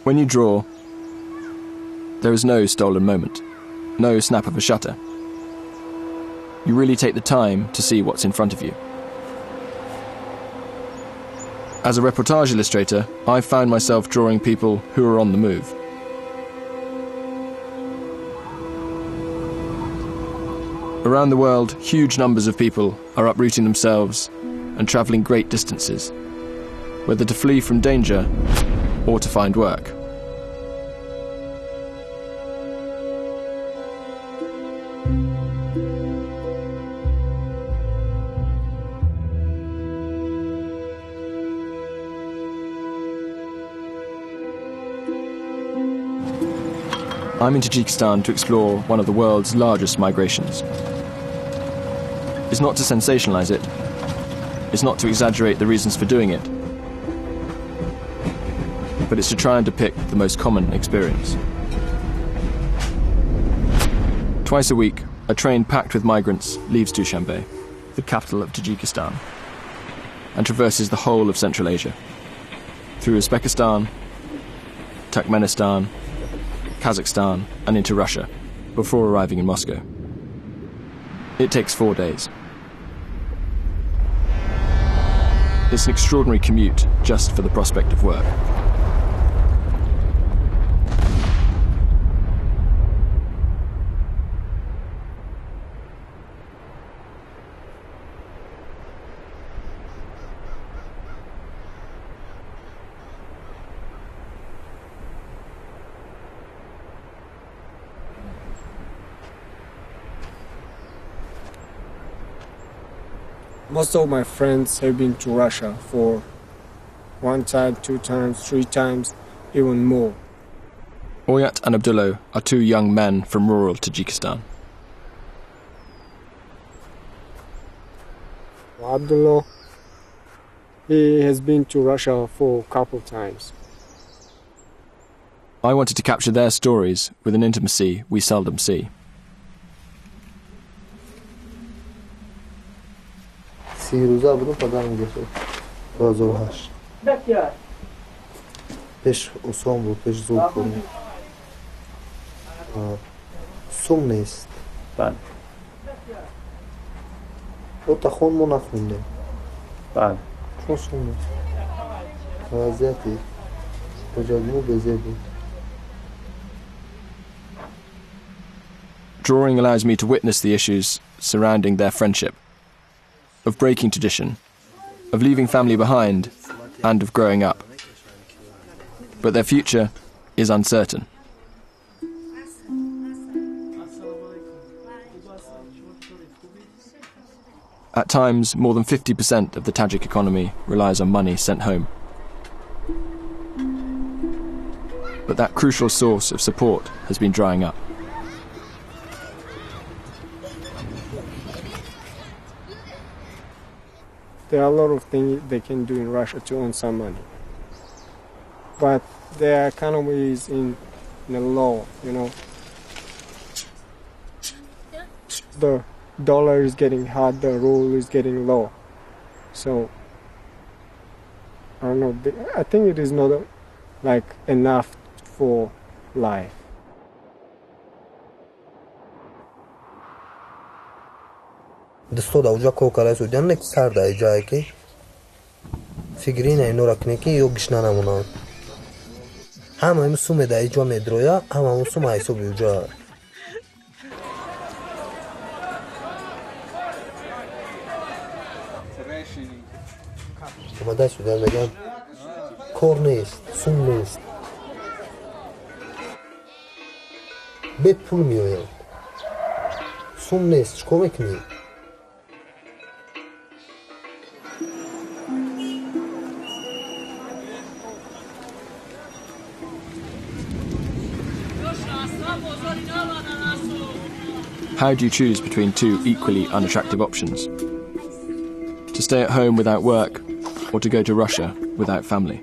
When you draw, there is no stolen moment, no snap of a shutter. You really take the time to see what's in front of you. As a reportage illustrator, I found myself drawing people who are on the move. Around the world, huge numbers of people are uprooting themselves and travelling great distances, whether to flee from danger or to find work. I'm in Tajikistan to explore one of the world's largest migrations. It's not to sensationalize it. It's not to exaggerate the reasons for doing it. But it's to try and depict the most common experience. Twice a week, a train packed with migrants leaves Dushanbe, the capital of Tajikistan, and traverses the whole of Central Asia, through Uzbekistan, Turkmenistan, Kazakhstan and into Russia, before arriving in Moscow. It takes 4 days. It's an extraordinary commute just for the prospect of work. Most of my friends have been to Russia for 1 time, 2 times, 3 times, even more. Oyat and Abdullah are 2 young men from rural Tajikistan. Abdullah, he has been to Russia for a couple times. I wanted to capture their stories with an intimacy we seldom see. روزه بودم پدرم گفت بازو هشت پیش اصام بود پیش زود کنیم سوم نیست بله او تخون ما نخوندیم بله چون سوم نیست وضعیتی بجادمو بزه بود. Drawing allows me to witness the issues surrounding their friendship, of breaking tradition, of leaving family behind, and of growing up. But their future is uncertain. At times, more than 50% of the Tajik economy relies on money sent home. But that crucial source of support has been drying up. There are a lot of things they can do in Russia to earn some money. But their economy is in a law, you know. The dollar is getting hot, the ruble is getting low. So, I don't know, I think it is not enough for life. دستو دا اوجا کوکالا سودیان نک سر دا جایی که فکرین اینو رکنه که یو گشنه نمونان همه این سومه دا ایجا مدرویا همه اون سومه ایسو بیوجا اما دا سودیان بگم کار نیست سوم نیست بید پول میویم سوم نیست چکو میکنی How do you choose between 2 equally unattractive options? To stay at home without work, or to go to Russia without family?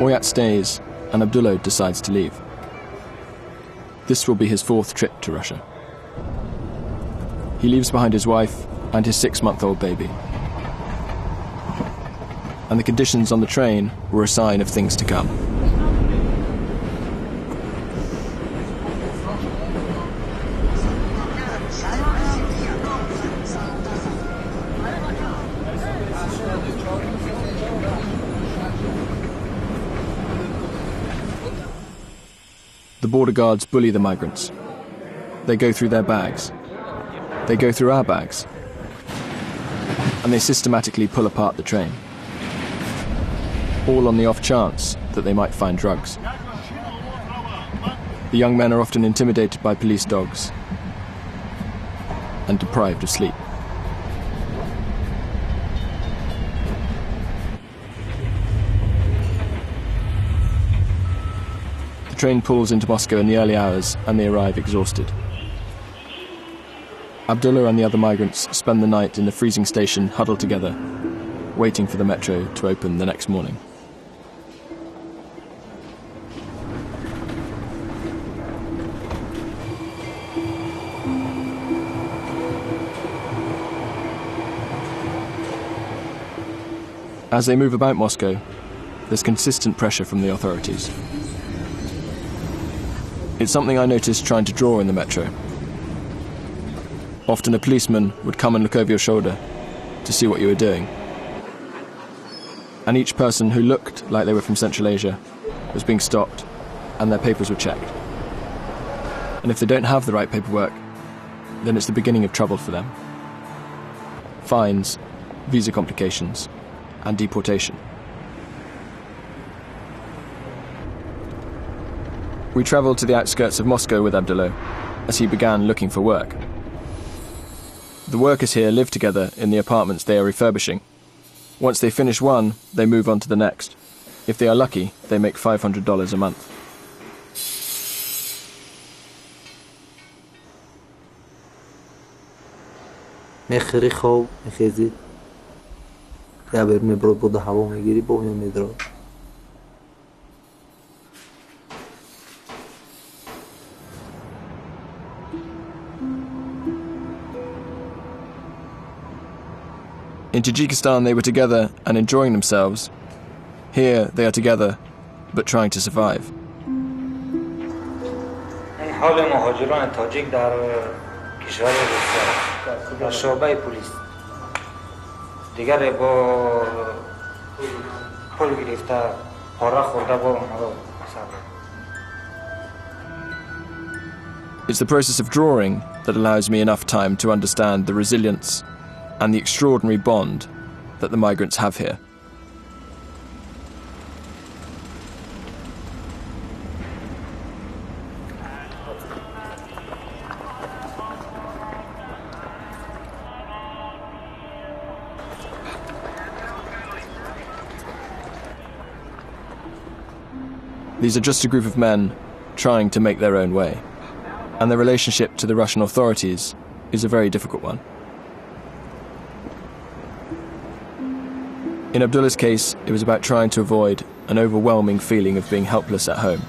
Oyat stays, and Abdullah decides to leave. This will be his 4th trip to Russia. He leaves behind his wife, and his 6-month-old baby. And the conditions on the train were a sign of things to come. The border guards bully the migrants. They go through their bags. They go through our bags. And they systematically pull apart the train. All on the off chance that they might find drugs. The young men are often intimidated by police dogs and deprived of sleep. The train pulls into Moscow in the early hours and they arrive exhausted. Abdullah and the other migrants spend the night in the freezing station huddled together, waiting for the metro to open the next morning. As they move about Moscow, there's consistent pressure from the authorities. It's something I noticed trying to draw in the metro. Often a policeman would come and look over your shoulder to see what you were doing. And each person who looked like they were from Central Asia was being stopped and their papers were checked. And if they don't have the right paperwork, then it's the beginning of trouble for them. Fines, visa complications, and deportation. We travelled to the outskirts of Moscow with Abdullah as he began looking for work. The workers here live together in the apartments they are refurbishing. Once they finish one, they move on to the next. If they are lucky, they make $500 a month. میخری خواب میخیزی یا بر میبرد بود هوا میگیری با میدرد In Tajikistan they were together and enjoying themselves. Here they are together but trying to survive. حال مهاجران تاجیک در کشور روسیه در شعبه پلیس دیگر با پول گرفته پاره خورده با ما It's the process of drawing that allows me enough time to understand the resilience and the extraordinary bond that the migrants have here. These are just a group of men trying to make their own way, and their relationship to the Russian authorities is a very difficult one. In Abdullah's case, it was about trying to avoid an overwhelming feeling of being helpless at home.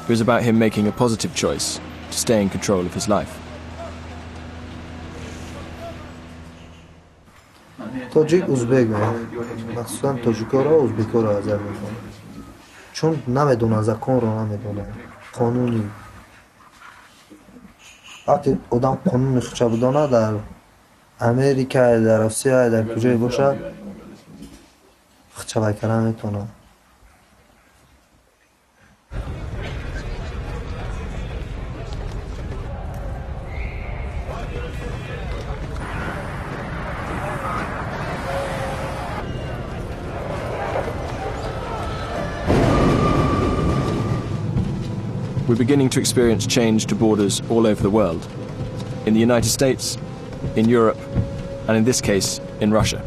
It was about him making a positive choice to stay in control of his life. Tajik Uzbek مخصوصا تاجیک‌ها را ازبک‌ها را اذیت می‌کنن چون نمیدونن زکان رو نمیدونن قانونی وقتی آدم قانون خودش بدونه در امریکا در روسیه در کجای باشه خودش کردن میتونه We're beginning to experience change to borders all over the world. In the United States, in Europe, and in this case, in Russia.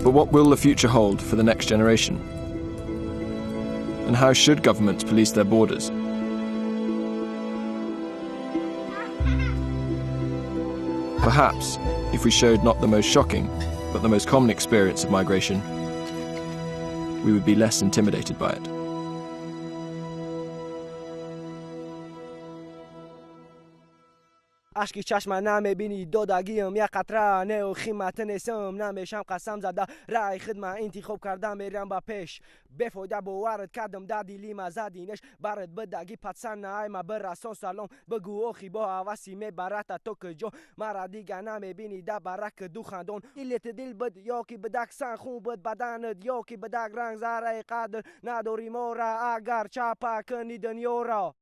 But what will the future hold for the next generation? And how should governments police their borders? Perhaps, if we showed not the most shocking, but the most common experience of migration, we would be less intimidated by it. اشکی چشم نمیبینی دودگیم یک قطره نه و خیمت نیستم نمیشم قسم زده رای خدمه انتخاب کردم میرم با پیش بفوده باورت کردم دادیلی مزدینش برات بدگی پتسن نایمه برسان سلام بگو اخی با حواسی میبرت تو کجا مرا دیگه نمیبینی ده برک دو خندون ایلت دل بد یا که بدک سن خون بد بدنت یا که بدک رنگ زره قدر نداری مورا اگر چپا کنی دنیا را